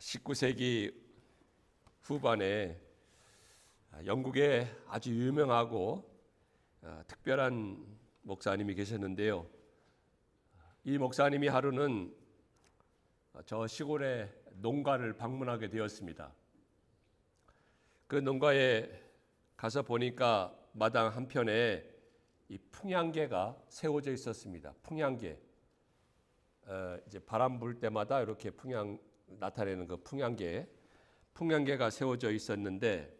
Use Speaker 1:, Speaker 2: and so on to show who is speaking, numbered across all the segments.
Speaker 1: 19세기 후반에 영국에 아주 유명하고 특별한 목사님이 계셨는데요. 이 목사님이 하루는 저 시골의 농가를 방문하게 되었습니다. 그 농가에 가서 보니까 마당 한편에 이 풍향계가 세워져 있었습니다. 풍향계. 이제 바람 불 때마다 이렇게 풍향 나타내는 그 풍향계가 세워져 있었는데,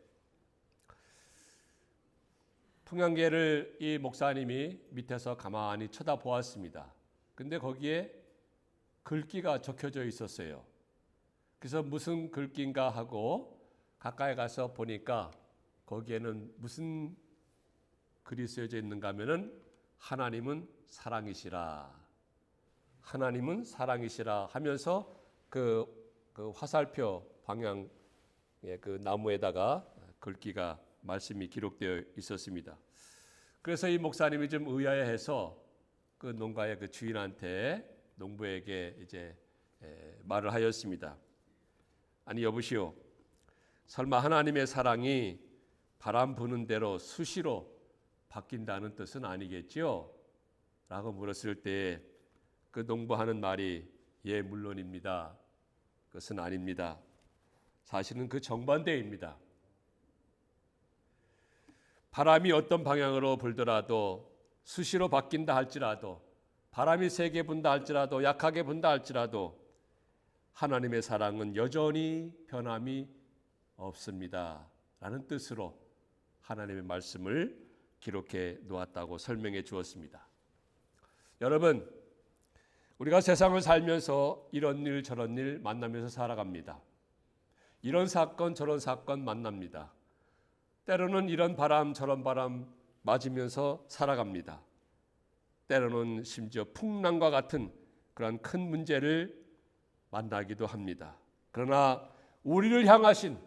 Speaker 1: 풍향계를 이 목사님이 밑에서 가만히 쳐다보았습니다. 근데 거기에 글귀가 적혀져 있었어요. 그래서 무슨 글귀인가 하고 가까이 가서 보니까 거기에는 무슨 글이 쓰여져 있는가 하면은 하나님은 사랑이시라, 하나님은 사랑이시라 하면서 그 화살표 방향의 그 나무에다가 글귀가 말씀이 기록되어 있었습니다. 그래서 이 목사님이 좀 의아해해서 그 농가의 그 주인한테, 농부에게 이제 말을 하였습니다. 아니 여보시오, 설마 하나님의 사랑이 바람 부는 대로 수시로 바뀐다는 뜻은 아니겠지요? 라고 물었을 때 그 농부하는 말이 예, 물론입니다. 그것은 아닙니다. 사실은 그 정반대입니다. 바람이 어떤 방향으로 불더라도, 수시로 바뀐다 할지라도, 바람이 세게 분다 할지라도, 약하게 분다 할지라도 하나님의 사랑은 여전히 변함이 없습니다. 라는 뜻으로 하나님의 말씀을 기록해 놓았다고 설명해 주었습니다. 여러분, 우리가 세상을 살면서 이런 일 저런 일 만나면서 살아갑니다. 이런 사건 저런 사건 만납니다. 때로는 이런 바람 저런 바람 맞으면서 살아갑니다. 때로는 심지어 풍랑과 같은 그런 큰 문제를 만나기도 합니다. 그러나 우리를 향하신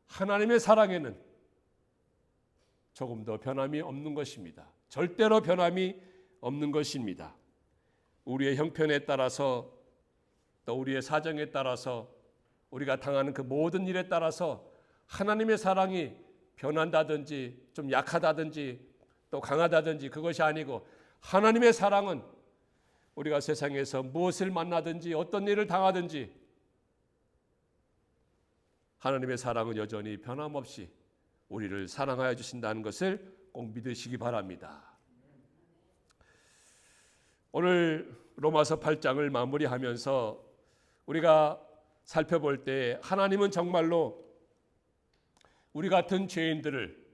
Speaker 1: 하나님의 사랑에는 조금도 변함이 없는 것입니다. 절대로 변함이 없는 것입니다. 우리의 형편에 따라서, 또 우리의 사정에 따라서, 우리가 당하는 그 모든 일에 따라서 하나님의 사랑이 변한다든지 좀 약하다든지 또 강하다든지 그것이 아니고, 하나님의 사랑은 우리가 세상에서 무엇을 만나든지 어떤 일을 당하든지 하나님의 사랑은 여전히 변함없이 우리를 사랑하여 주신다는 것을 꼭 믿으시기 바랍니다. 오늘 로마서 8장을 마무리하면서 우리가 살펴볼 때 하나님은 정말로 우리 같은 죄인들을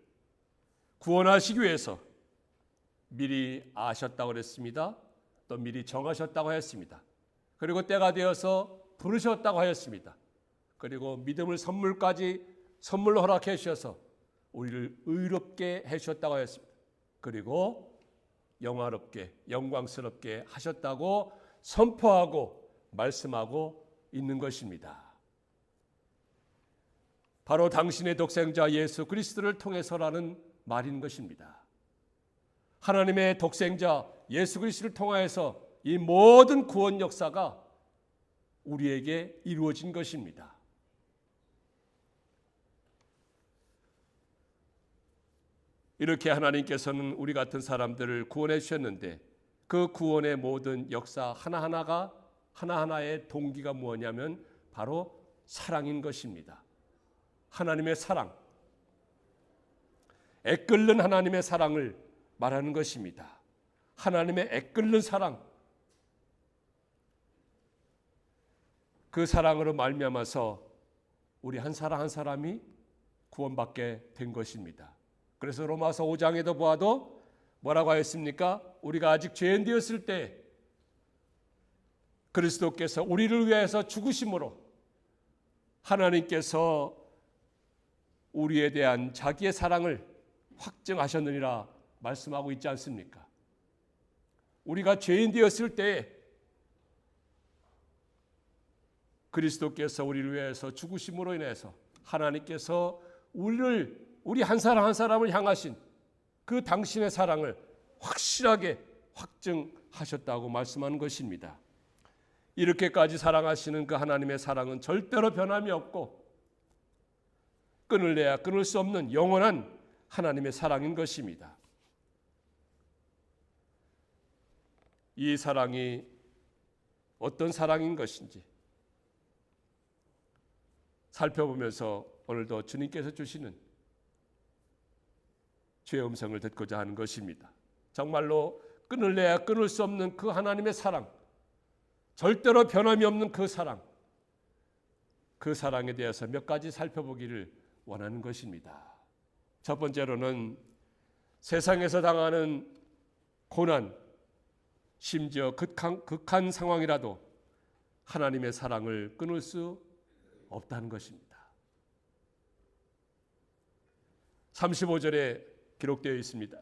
Speaker 1: 구원하시기 위해서 미리 아셨다고 그랬습니다. 또 미리 정하셨다고 했습니다. 그리고 때가 되어서 부르셨다고 하였습니다. 그리고 믿음을 선물로 허락해 주셔서 우리를 의롭게 해주셨다고 하였습니다. 그리고 영화롭게 영광스럽게 하셨다고 선포하고 말씀하고 있는 것입니다. 바로 당신의 독생자 예수 그리스도를 통해서라는 말인 것입니다. 하나님의 독생자 예수 그리스도를 통하여서 이 모든 구원 역사가 우리에게 이루어진 것입니다. 이렇게 하나님께서는 우리 같은 사람들을 구원해 주셨는데, 그 구원의 모든 역사 하나하나의 동기가 무엇이냐면 바로 사랑인 것입니다. 하나님의 사랑, 애끓는 하나님의 사랑을 말하는 것입니다. 하나님의 애끓는 사랑, 그 사랑으로 말미암아서 우리 한 사람 한 사람이 구원받게 된 것입니다. 그래서 로마서 5장에도 보아도 뭐라고 하였습니까? 우리가 아직 죄인 되었을 때 그리스도께서 우리를 위해서 죽으심으로 하나님께서 우리에 대한 자기의 사랑을 확증하셨느니라 말씀하고 있지 않습니까? 우리가 죄인 되었을 때 그리스도께서 우리를 위해서 죽으심으로 인해서 하나님께서 우리 한 사람 한 사람을 향하신 그 당신의 사랑을 확실하게 확증하셨다고 말씀하는 것입니다. 이렇게까지 사랑하시는 그 하나님의 사랑은 절대로 변함이 없고 끊을래야 끊을 수 없는 영원한 하나님의 사랑인 것입니다. 이 사랑이 어떤 사랑인 것인지 살펴보면서 오늘도 주님께서 주시는 주의 음성을 듣고자 하는 것입니다. 정말로 끊을래야 끊을 수 없는 그 하나님의 사랑, 절대로 변함이 없는 그 사랑, 그 사랑에 대해서 몇 가지 살펴보기를 원하는 것입니다. 첫 번째로는 세상에서 당하는 고난, 심지어 극한 상황이라도 하나님의 사랑을 끊을 수 없다는 것입니다. 35절에 기록되어 있습니다.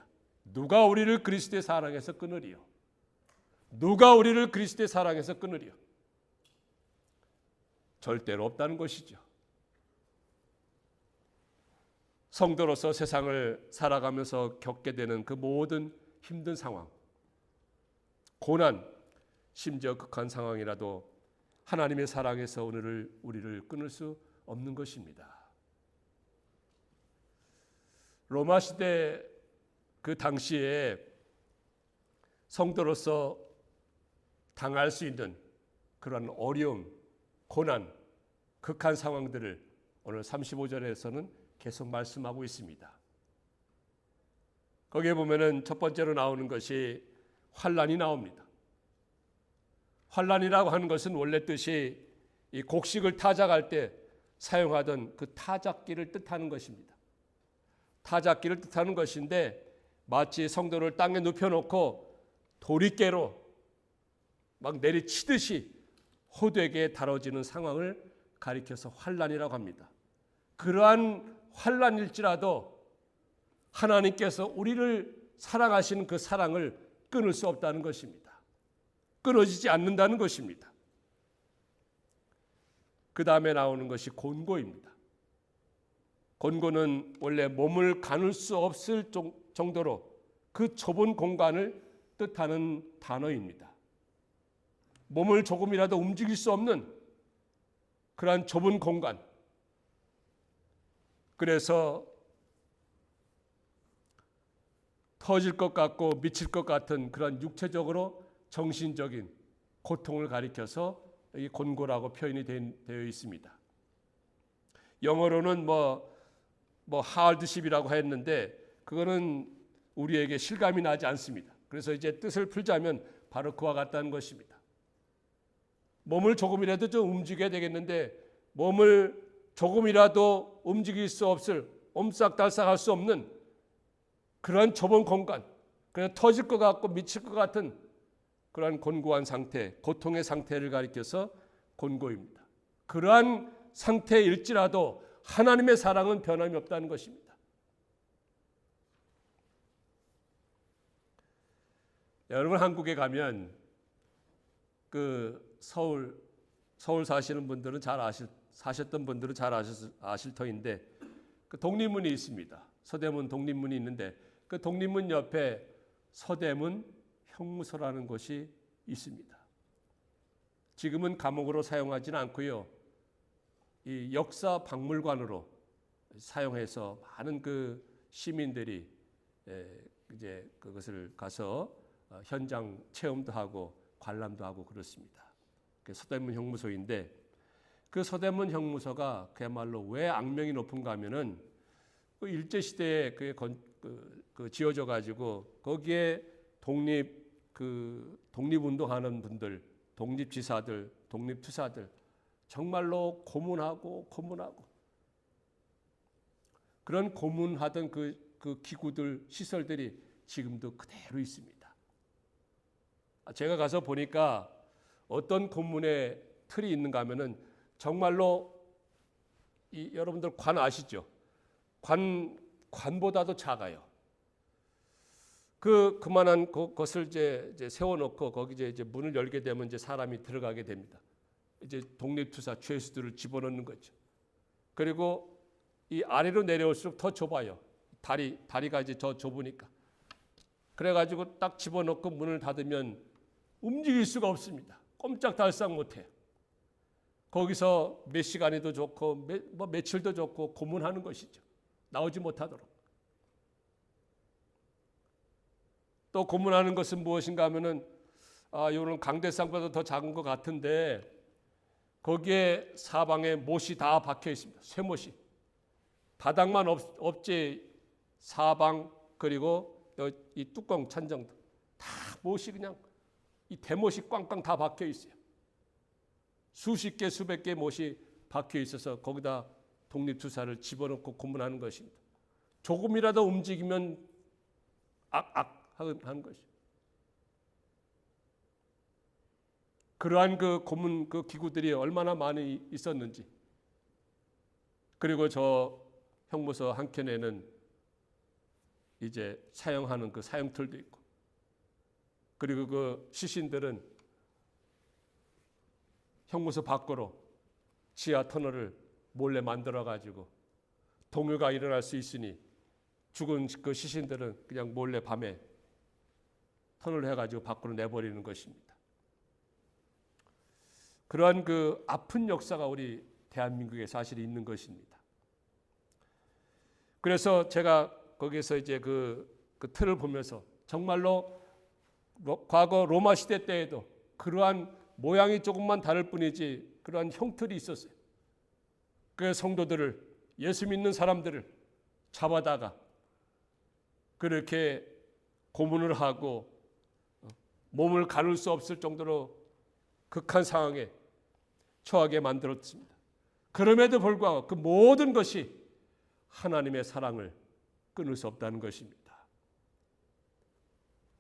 Speaker 1: 누가 우리를 그리스도의 사랑에서 끊으리요? 누가 우리를 그리스도의 사랑에서 끊으리요? 절대로 없다는 것이죠. 성도로서 세상을 살아가면서 겪게 되는 그 모든 힘든 상황, 고난, 심지어 극한 상황이라도 하나님의 사랑에서 우리를 끊을 수 없는 것입니다. 로마 시대 그 당시에 성도로서 당할 수 있는 그런 어려움, 고난, 극한 상황들을 오늘 35절에서는 계속 말씀하고 있습니다. 거기에 보면은 첫 번째로 나오는 것이 환난이 나옵니다. 환난이라고 하는 것은 원래 뜻이 이 곡식을 타작할 때 사용하던 그 타작기를 뜻하는 것입니다. 타작기를 뜻하는 것인데 마치 성도를 땅에 눕혀놓고 도리깨로 막 내리치듯이 호되게 다뤄지는 상황을 가리켜서 환난이라고 합니다. 그러한 환난일지라도 하나님께서 우리를 사랑하시는 그 사랑을 끊을 수 없다는 것입니다. 끊어지지 않는다는 것입니다. 그 다음에 나오는 것이 곤고입니다. 곤고는 원래 몸을 가눌 수 없을 정도로 그 좁은 공간을 뜻하는 단어입니다. 몸을 조금이라도 움직일 수 없는 그러한 좁은 공간. 그래서 터질 것 같고 미칠 것 같은 그런 육체적으로 정신적인 고통을 가리켜서 이 곤고라고 표현이 되어 있습니다. 영어로는 하드십이라고 했는데 그거는 우리에게 실감이 나지 않습니다. 그래서 이제 뜻을 풀자면 바로 그와 같다는 것입니다. 몸을 조금이라도 좀 움직여야 되겠는데 몸을 조금이라도 움직일 수 없을, 옴싹달싹할 수 없는 그런 좁은 공간, 그냥 터질 것 같고 미칠 것 같은 그러한 곤고한 상태, 고통의 상태를 가리켜서 곤고입니다. 그러한 상태일지라도 하나님의 사랑은 변함이 없다는 것입니다. 여러분 한국에 가면 그 서울 사시는 분들은 사셨던 분들은 잘 아실 터인데 그 독립문이 있습니다. 서대문 독립문이 있는데 그 독립문 옆에 서대문 형무소라는 곳이 있습니다. 지금은 감옥으로 사용하지는 않고요. 이 역사 박물관으로 사용해서 많은 그 시민들이 이제 그것을 가서 현장 체험도 하고 관람도 하고 그렇습니다. 그 서대문 형무소인데 그 서대문 형무소가 그야말로 왜 악명이 높은가 하면은 그 일제 시대에 그 지어져 가지고 거기에 독립운동하는 분들, 독립지사들, 독립투사들 정말로 고문하고 그런 고문하던 그 기구들 시설들이 지금도 그대로 있습니다. 제가 가서 보니까 어떤 고문의 틀이 있는가 하면은 정말로 여러분들 관 아시죠? 관보다도 작아요. 그만한 것을 이제 세워놓고 거기 이제 문을 열게 되면 이제 사람이 들어가게 됩니다. 이제 독립투사 죄수들을 집어넣는 거죠. 그리고 이 아래로 내려올수록 더 좁아요. 다리가 이제 더 좁으니까. 그래가지고 딱 집어넣고 문을 닫으면 움직일 수가 없습니다. 꼼짝달싹 못해요. 거기서 몇 시간이도 좋고 며칠도 좋고 고문하는 것이죠. 나오지 못하도록. 또 고문하는 것은 무엇인가 하면은 이거는 강대상보다 더 작은 것 같은데 거기에 사방에 못이 다 박혀 있습니다. 쇠못이. 바닥만 없지 사방 그리고 이 뚜껑 찬정도 다 못이 그냥 이 대못이 꽝꽝 다 박혀 있어요. 수십 개 수백 개 못이 박혀 있어서 거기다 독립투사를 집어넣고 고문하는 것입니다. 조금이라도 움직이면 악악 하는 것이죠. 그러한 그 고문 그 기구들이 얼마나 많이 있었는지. 그리고 저 형무소 한 켠에는 이제 사용하는 그 사용틀도 있고, 그리고 그 시신들은 형무소 밖으로 지하 터널을 몰래 만들어 가지고 동요가 일어날 수 있으니 죽은 그 시신들은 그냥 몰래 밤에 터널을 해가지고 밖으로 내버리는 것입니다. 그러한 그 아픈 역사가 우리 대한민국에 사실 있는 것입니다. 그래서 제가 거기서 이제 그 틀을 보면서 정말로 과거 로마 시대 때에도 그러한 모양이 조금만 다를 뿐이지 그러한 형틀이 있었어요. 그 성도들을, 예수 믿는 사람들을 잡아다가 그렇게 고문을 하고 몸을 가눌 수 없을 정도로 극한 상황에 처하게 만들었습니다. 그럼에도 불구하고 그 모든 것이 하나님의 사랑을 끊을 수 없다는 것입니다.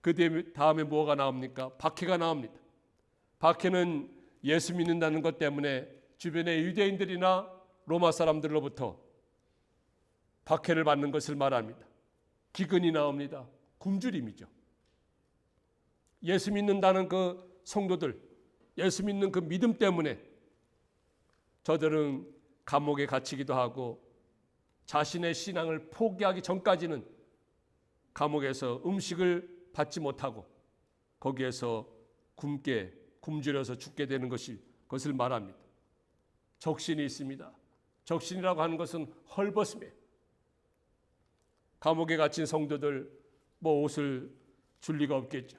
Speaker 1: 그 다음에 뭐가 나옵니까? 박해가 나옵니다. 박해는 예수 믿는다는 것 때문에 주변의 유대인들이나 로마 사람들로부터 박해를 받는 것을 말합니다. 기근이 나옵니다. 굶주림이죠. 예수 믿는다는 그 성도들, 예수 믿는 그 믿음 때문에 저들은 감옥에 갇히기도 하고 자신의 신앙을 포기하기 전까지는 감옥에서 음식을 받지 못하고 거기에서 굶주려서 죽게 되는 것을 말합니다. 적신이 있습니다. 적신이라고 하는 것은 헐벗음이에요. 감옥에 갇힌 성도들 옷을 줄 리가 없겠죠.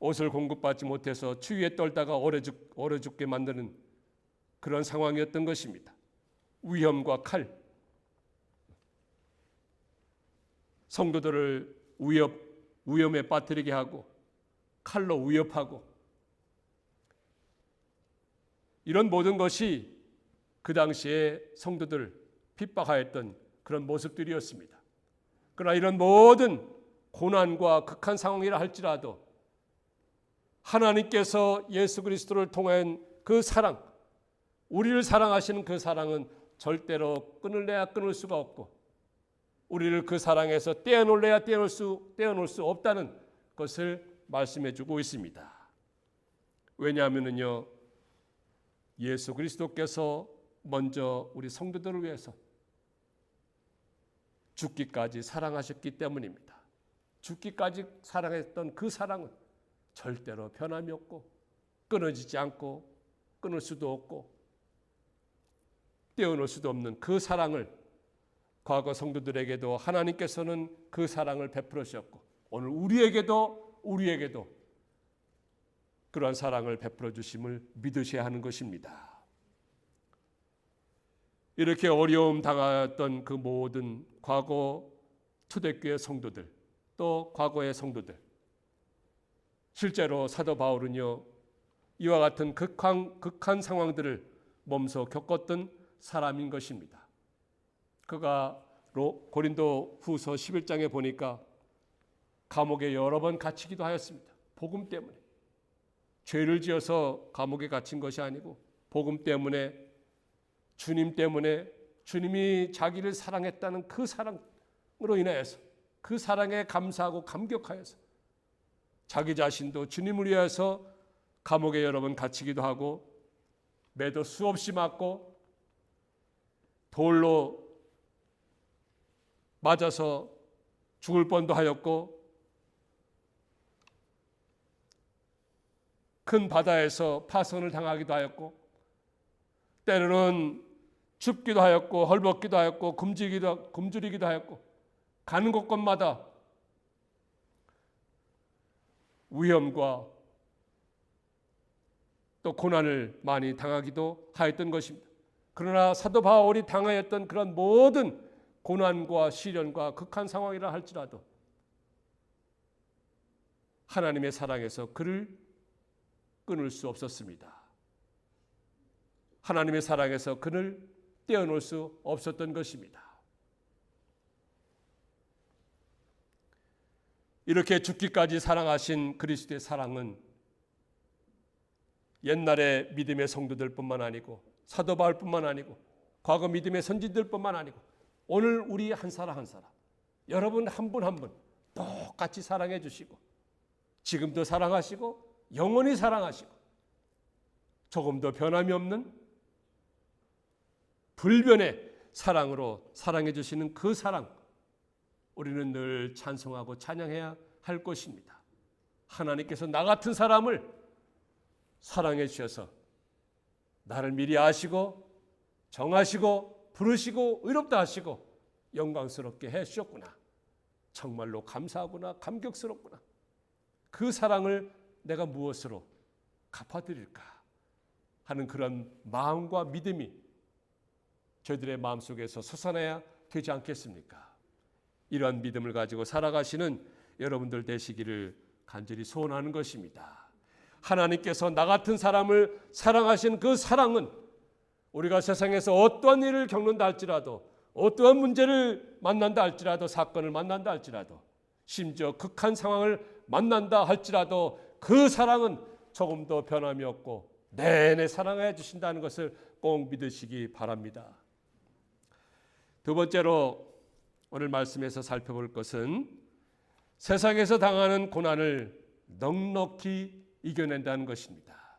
Speaker 1: 옷을 공급받지 못해서 추위에 떨다가 얼어 죽게 만드는 그런 상황이었던 것입니다. 위험과 칼, 성도들을 위험에 빠뜨리게 하고 칼로 위협하고 이런 모든 것이 그 당시에 성도들을 핍박하였던 그런 모습들이었습니다. 그러나 이런 모든 고난과 극한 상황이라 할지라도 하나님께서 예수 그리스도를 통한 그 사랑, 우리를 사랑하시는 그 사랑은 절대로 끊을래야 끊을 수가 없고 우리를 그 사랑에서 떼어놓을래야 떼어놓을 수 없다는 것을 말씀해 주고 있습니다. 왜냐하면요, 예수 그리스도께서 먼저 우리 성도들을 위해서 죽기까지 사랑하셨기 때문입니다. 죽기까지 사랑했던 그 사랑은 절대로 변함이 없고 끊어지지 않고 끊을 수도 없고 떼어놓을 수도 없는 그 사랑을 과거 성도들에게도 하나님께서는 그 사랑을 베풀어 주셨고 오늘 우리에게도 그러한 사랑을 베풀어 주심을 믿으셔야 하는 것입니다. 이렇게 어려움 당하였던 그 모든 과거 초대교회 성도들 또 과거의 성도들 실제로 사도 바울은요 이와 같은 극한 상황들을 몸소 겪었던 사람인 것입니다. 그가 고린도 후서 11장에 보니까 감옥에 여러 번 갇히기도 하였습니다. 복음 때문에. 죄를 지어서 감옥에 갇힌 것이 아니고 복음 때문에 주님 때문에 주님이 자기를 사랑했다는 그 사랑으로 인하여서 그 사랑에 감사하고 감격하여서 자기 자신도 주님을 위해서 감옥에 여러 번 갇히기도 하고 매도 수없이 맞고 돌로 맞아서 죽을 뻔도 하였고 큰 바다에서 파선을 당하기도 하였고, 때로는 춥기도 하였고, 헐벗기도 하였고, 굶주리기도 하였고, 가는 곳곳마다 위험과 또 고난을 많이 당하기도 하였던 것입니다. 그러나 사도 바울이 당하였던 그런 모든 고난과 시련과 극한 상황이라 할지라도 하나님의 사랑에서 그를 끊을 수 없었습니다. 하나님의 사랑에서 그를 떼어놓을 수 없었던 것입니다. 이렇게 죽기까지 사랑하신 그리스도의 사랑은 옛날의 믿음의 성도들뿐만 아니고 사도 바울뿐만 아니고 과거 믿음의 선진들뿐만 아니고 오늘 우리 한 사람 한 사람, 여러분 한 분 한 분 똑같이 사랑해 주시고 지금도 사랑하시고 영원히 사랑하시고 조금도 변함이 없는 불변의 사랑으로 사랑해 주시는 그 사랑, 우리는 늘 찬송하고 찬양해야 할 것입니다. 하나님께서 나 같은 사람을 사랑해 주셔서 나를 미리 아시고 정하시고 부르시고 의롭다 하시고 영광스럽게 해 주셨구나. 정말로 감사하구나, 감격스럽구나. 그 사랑을 내가 무엇으로 갚아드릴까 하는 그런 마음과 믿음이 저희들의 마음속에서 솟아나야 되지 않겠습니까? 이러한 믿음을 가지고 살아가시는 여러분들 되시기를 간절히 소원하는 것입니다. 하나님께서 나 같은 사람을 사랑하신 그 사랑은 우리가 세상에서 어떠한 일을 겪는다 할지라도, 어떠한 문제를 만난다 할지라도, 사건을 만난다 할지라도, 심지어 극한 상황을 만난다 할지라도 그 사랑은 조금도 변함이 없고 내내 사랑해 주신다는 것을 꼭 믿으시기 바랍니다. 두 번째로 오늘 말씀에서 살펴볼 것은 세상에서 당하는 고난을 넉넉히 이겨낸다는 것입니다.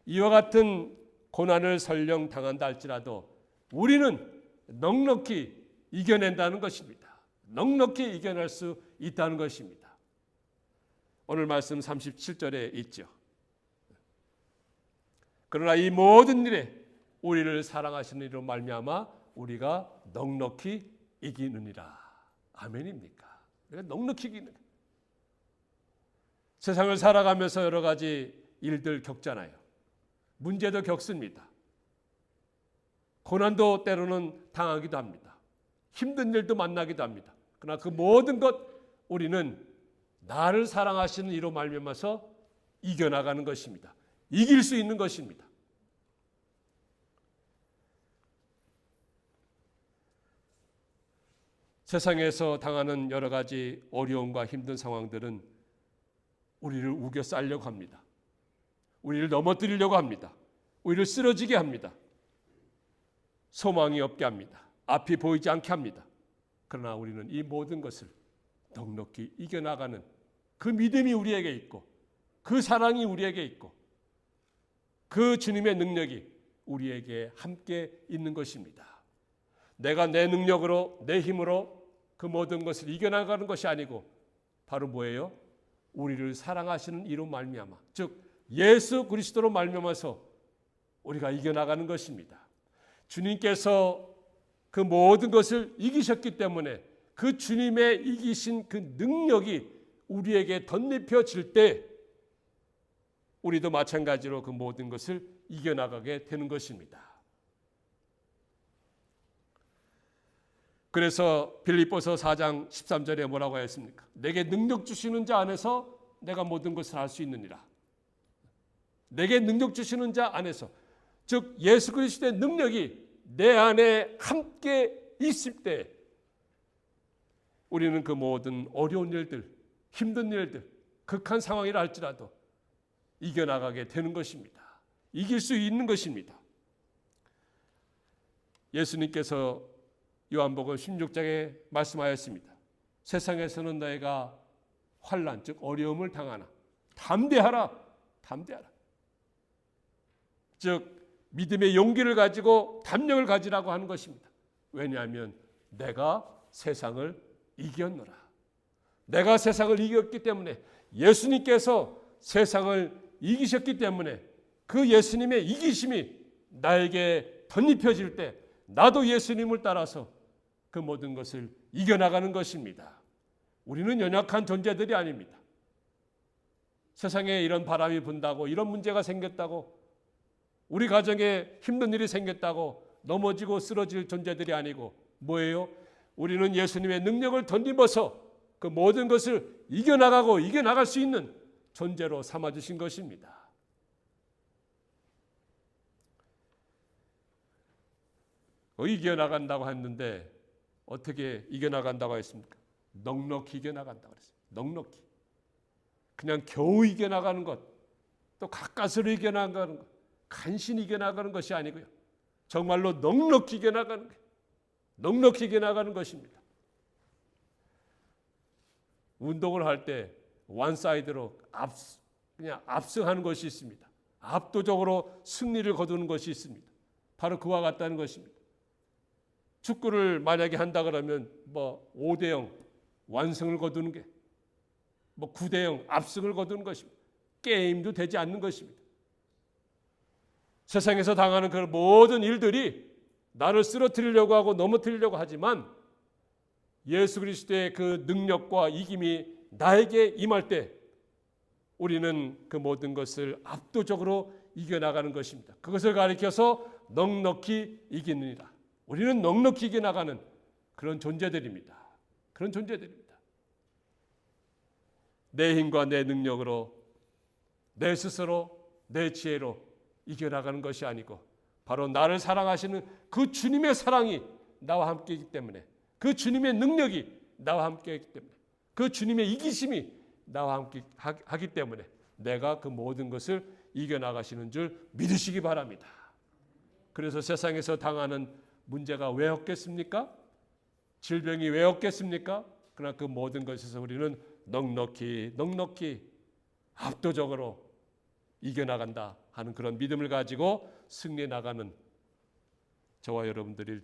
Speaker 1: 이와 같은 고난을 설령 당한다 할지라도 우리는 넉넉히 이겨낸다는 것입니다. 넉넉히 이겨낼 수 있다는 것입니다. 오늘 말씀 37절에 있죠. 그러나 이 모든 일에 우리를 사랑하시는 이로 말미암아 우리가 넉넉히 이기느니라. 아멘입니까? 우리가 넉넉히 이기는. 세상을 살아가면서 여러 가지 일들 겪잖아요. 문제도 겪습니다. 고난도 때로는 당하기도 합니다. 힘든 일도 만나기도 합니다. 그러나 그 모든 것 우리는 나를 사랑하시는 이로 말미암아서 이겨나가는 것입니다. 이길 수 있는 것입니다. 세상에서 당하는 여러 가지 어려움과 힘든 상황들은 우리를 우겨 싸려고 합니다. 우리를 넘어뜨리려고 합니다. 우리를 쓰러지게 합니다. 소망이 없게 합니다. 앞이 보이지 않게 합니다. 그러나 우리는 이 모든 것을 넉넉히 이겨나가는 그 믿음이 우리에게 있고 그 사랑이 우리에게 있고 그 주님의 능력이 우리에게 함께 있는 것입니다. 내가 내 능력으로 내 힘으로 그 모든 것을 이겨나가는 것이 아니고 바로 뭐예요? 우리를 사랑하시는 이로 말미암아, 즉 예수 그리스도로 말미암아서 우리가 이겨나가는 것입니다. 주님께서 그 모든 것을 이기셨기 때문에 그 주님의 이기신 그 능력이 우리에게 덧입혀질 때 우리도 마찬가지로 그 모든 것을 이겨나가게 되는 것입니다. 그래서 빌립보서 4장 13절에 뭐라고 했습니까? 내게 능력 주시는 자 안에서 내가 모든 것을 할 수 있느니라. 내게 능력 주시는 자 안에서, 즉 예수 그리스도의 능력이 내 안에 함께 있을 때 우리는 그 모든 어려운 일들, 힘든 일들, 극한 상황이라 할지라도 이겨나가게 되는 것입니다. 이길 수 있는 것입니다. 예수님께서 요한복음 16장에 말씀하였습니다. 세상에서는 너희가 환난, 즉 어려움을 당하나 담대하라, 담대하라. 즉 믿음의 용기를 가지고 담력을 가지라고 하는 것입니다. 왜냐하면 내가 세상을 이겼노라. 내가 세상을 이겼기 때문에 예수님께서 세상을 이기셨기 때문에 그 예수님의 이기심이 나에게 덧입혀질 때 나도 예수님을 따라서 그 모든 것을 이겨나가는 것입니다. 우리는 연약한 존재들이 아닙니다. 세상에 이런 바람이 분다고, 이런 문제가 생겼다고, 우리 가정에 힘든 일이 생겼다고 넘어지고 쓰러질 존재들이 아니고 뭐예요? 우리는 예수님의 능력을 덧입어서 그 모든 것을 이겨나가고 이겨나갈 수 있는 존재로 삼아주신 것입니다. 이겨나간다고 했는데 어떻게 이겨나간다고 했습니까? 넉넉히 이겨나간다고 했어요. 넉넉히. 그냥 겨우 이겨나가는 것, 또 가까스로 이겨나가는 것, 간신히 이겨나가는 것이 아니고요. 정말로 넉넉히 이겨나가는 것, 넉넉히 이겨나가는 것입니다. 운동을 할 때 원사이드로 그냥 압승하는 것이 있습니다. 압도적으로 승리를 거두는 것이 있습니다. 바로 그와 같다는 것입니다. 축구를 만약에 한다 그러면 5대0 완승을 거두는 게 9대0 압승을 거두는 것입니다. 게임도 되지 않는 것입니다. 세상에서 당하는 그 모든 일들이 나를 쓰러뜨리려고 하고 넘어뜨리려고 하지만 예수 그리스도의 그 능력과 이김이 나에게 임할 때 우리는 그 모든 것을 압도적으로 이겨나가는 것입니다. 그것을 가리켜서 넉넉히 이기느니라. 우리는 넉넉히 이겨나가는 그런 존재들입니다. 그런 존재들입니다. 내 힘과 내 능력으로, 내 스스로, 내 지혜로 이겨나가는 것이 아니고 바로 나를 사랑하시는 그 주님의 사랑이 나와 함께이기 때문에, 그 주님의 능력이 나와 함께이기 때문에, 그 주님의 이기심이 나와 함께 하기 때문에 내가 그 모든 것을 이겨나가시는 줄 믿으시기 바랍니다. 그래서 세상에서 당하는 문제가 왜 없겠습니까? 질병이 왜 없겠습니까? 그러나 그 모든 것에서 우리는 넉넉히 압도적으로 이겨나간다 하는 그런 믿음을 가지고 승리해 나가는 저와 여러분들이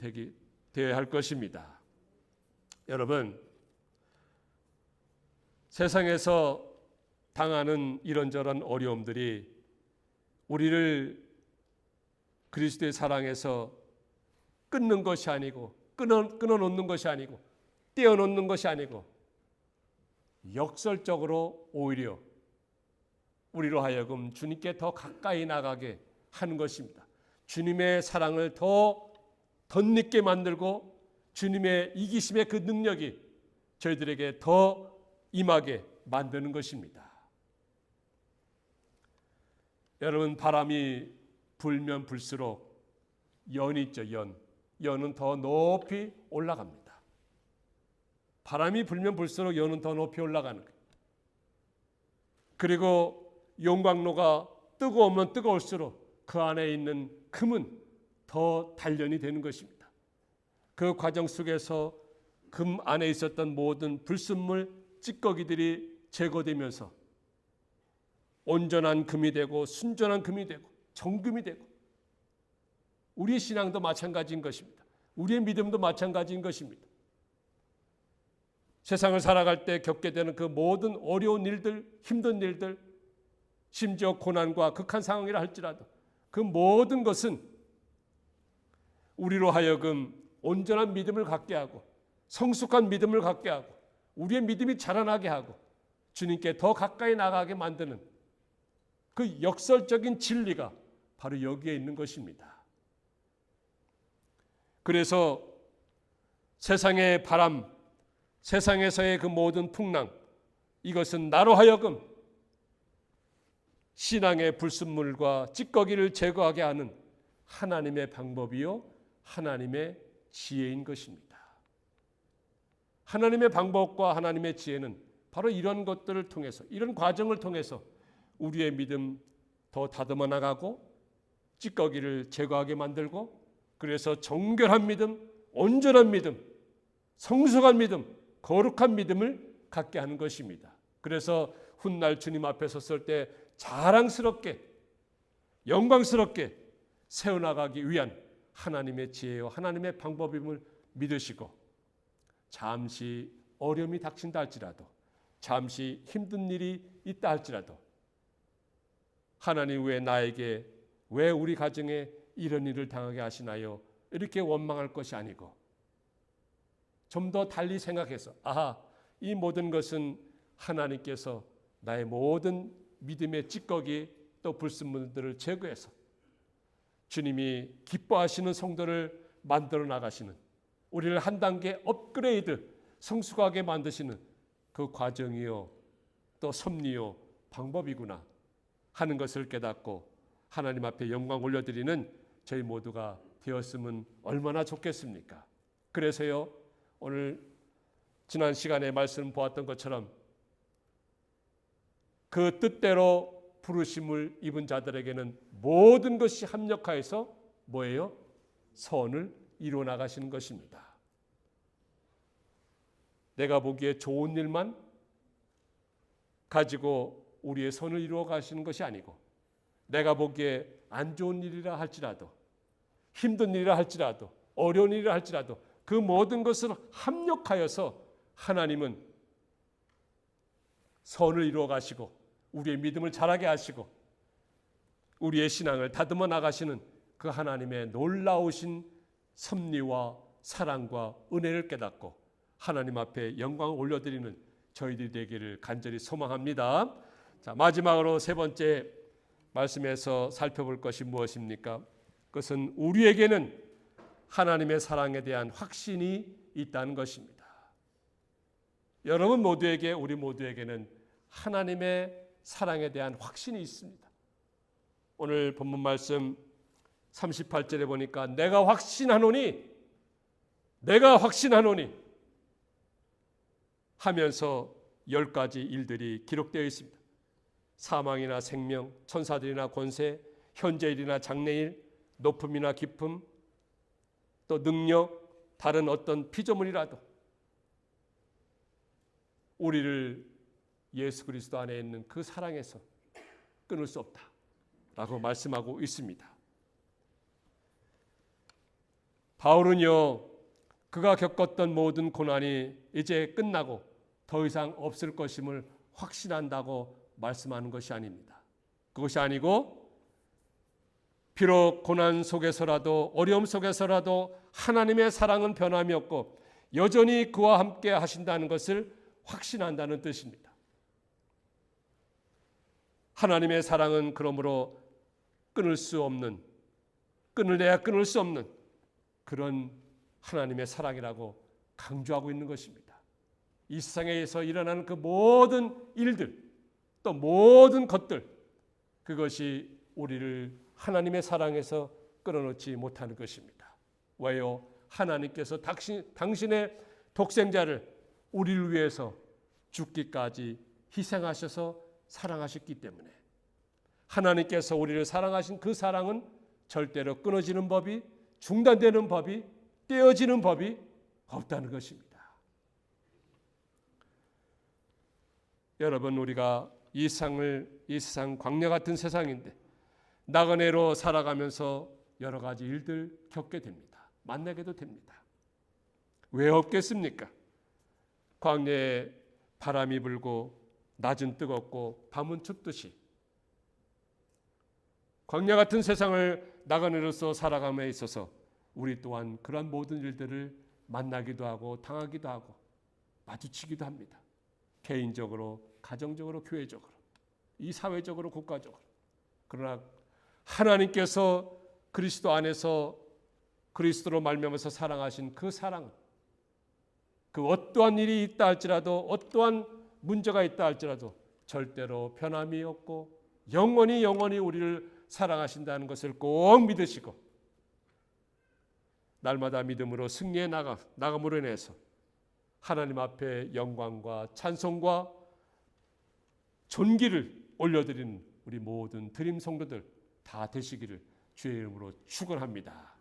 Speaker 1: 되어야 할 것입니다. 여러분, 세상에서 당하는 이런저런 어려움들이 우리를 그리스도의 사랑에서 끊는 것이 아니고 끊어놓는 것이 아니고 떼어놓는 것이 아니고 역설적으로 오히려 우리로 하여금 주님께 더 가까이 나가게 하는 것입니다. 주님의 사랑을 더 덧입게 만들고 주님의 이기심의 그 능력이 저희들에게 더 임하게 만드는 것입니다. 여러분, 바람이 불면 불수록 연이 있죠. 연은 더 높이 올라갑니다. 바람이 불면 불수록 연은 더 높이 올라가는 거예요. 그리고 용광로가 뜨거우면 뜨거울수록 그 안에 있는 금은 더 단련이 되는 것입니다. 그 과정 속에서 금 안에 있었던 모든 불순물, 찌꺼기들이 제거되면서 온전한 금이 되고 순전한 금이 되고 정금이 되고, 우리의 신앙도 마찬가지인 것입니다. 우리의 믿음도 마찬가지인 것입니다. 세상을 살아갈 때 겪게 되는 그 모든 어려운 일들, 힘든 일들, 심지어 고난과 극한 상황이라 할지라도 그 모든 것은 우리로 하여금 온전한 믿음을 갖게 하고 성숙한 믿음을 갖게 하고 우리의 믿음이 자라나게 하고 주님께 더 가까이 나가게 만드는 그 역설적인 진리가 바로 여기에 있는 것입니다. 그래서 세상의 바람, 세상에서의 그 모든 풍랑, 이것은 나로 하여금 신앙의 불순물과 찌꺼기를 제거하게 하는 하나님의 방법이요 하나님의 지혜인 것입니다. 하나님의 방법과 하나님의 지혜는 바로 이런 것들을 통해서, 이런 과정을 통해서 우리의 믿음 더 다듬어 나가고 찌꺼기를 제거하게 만들고, 그래서 정결한 믿음, 온전한 믿음, 성숙한 믿음, 거룩한 믿음을 갖게 하는 것입니다. 그래서 훗날 주님 앞에 섰을 때 자랑스럽게 영광스럽게 세워나가기 위한 하나님의 지혜와 하나님의 방법임을 믿으시고, 잠시 어려움이 닥친다 할지라도, 잠시 힘든 일이 있다 할지라도 하나님 왜 나에게, 왜 우리 가정에 이런 일을 당하게 하시나요? 이렇게 원망할 것이 아니고 좀 더 달리 생각해서 이 모든 것은 하나님께서 나의 모든 믿음의 찌꺼기 또 불순물들을 제거해서 주님이 기뻐하시는 성도를 만들어 나가시는, 우리를 한 단계 업그레이드 성숙하게 만드시는 그 과정이요 또 섭리요 방법이구나 하는 것을 깨닫고 하나님 앞에 영광 올려드리는 저희 모두가 되었으면 얼마나 좋겠습니까? 그래서요, 오늘 지난 시간에 말씀 보았던 것처럼 그 뜻대로 부르심을 입은 자들에게는 모든 것이 합력하여서 뭐예요? 선을 이루어 나가시는 것입니다. 내가 보기에 좋은 일만 가지고 우리의 선을 이루어 가시는 것이 아니고, 내가 보기에 안 좋은 일이라 할지라도, 힘든 일이라 할지라도, 어려운 일이라 할지라도 그 모든 것을 합력하여서 하나님은 선을 이루어 가시고 우리의 믿음을 자라게 하시고 우리의 신앙을 다듬어 나가시는 그 하나님의 놀라우신 섭리와 사랑과 은혜를 깨닫고 하나님 앞에 영광을 올려드리는 저희들이 되기를 간절히 소망합니다. 자, 마지막으로 세 번째 말씀에서 살펴볼 것이 무엇입니까? 그것은 우리에게는 하나님의 사랑에 대한 확신이 있다는 것입니다. 여러분 모두에게, 우리 모두에게는 하나님의 사랑에 대한 확신이 있습니다. 오늘 본문 말씀 38절에 보니까 내가 확신하노니 하면서 10가지 일들이 기록되어 있습니다. 사망이나 생명, 천사들이나 권세, 현재일이나 장래일, 높음이나 깊음, 또 능력, 다른 어떤 피조물이라도 우리를 예수 그리스도 안에 있는 그 사랑에서 끊을 수 없다라고 말씀하고 있습니다. 바울은요, 그가 겪었던 모든 고난이 이제 끝나고 더 이상 없을 것임을 확신한다고 말씀하는 것이 아닙니다. 그것이 아니고 비록 고난 속에서라도, 어려움 속에서라도 하나님의 사랑은 변함이 없고 여전히 그와 함께 하신다는 것을 확신한다는 뜻입니다. 하나님의 사랑은 그러므로 끊을 수 없는, 끊을래야 끊을 수 없는 그런 하나님의 사랑이라고 강조하고 있는 것입니다. 이 세상에서 일어나는 그 모든 일들, 또 모든 것들, 그것이 우리를 하나님의 사랑에서 끊어놓지 못하는 것입니다. 왜요? 하나님께서 당신의 독생자를 우리를 위해서 죽기까지 희생하셔서 사랑하셨기 때문에 하나님께서 우리를 사랑하신 그 사랑은 절대로 끊어지는 법이, 중단되는 법이, 떼어지는 법이 없다는 것입니다. 여러분, 우리가 이 세상 광야 같은 세상인데 나그네로 살아가면서 여러 가지 일들 겪게 됩니다. 만나게도 됩니다. 왜 없겠습니까? 광야에 바람이 불고 낮은 뜨겁고 밤은 춥듯이 광야 같은 세상을 나그네로서 살아감에 있어서 우리 또한 그런 모든 일들을 만나기도 하고 당하기도 하고 마주치기도 합니다. 개인적으로, 가정적으로, 교회적으로, 이 사회적으로, 국가적으로. 그러나 하나님께서 그리스도 안에서 그리스도로 말미암아서 사랑하신 그 사랑, 그 어떠한 일이 있다 할지라도, 어떠한 문제가 있다 할지라도 절대로 변함이 없고 영원히 우리를 사랑하신다는 것을 꼭 믿으시고 날마다 믿음으로 승리해 나감으로 인해서 하나님 앞에 영광과 찬송과 존귀를 올려드리는 우리 모든 드림 성도들 다 되시기를 주의 이름으로 축원합니다.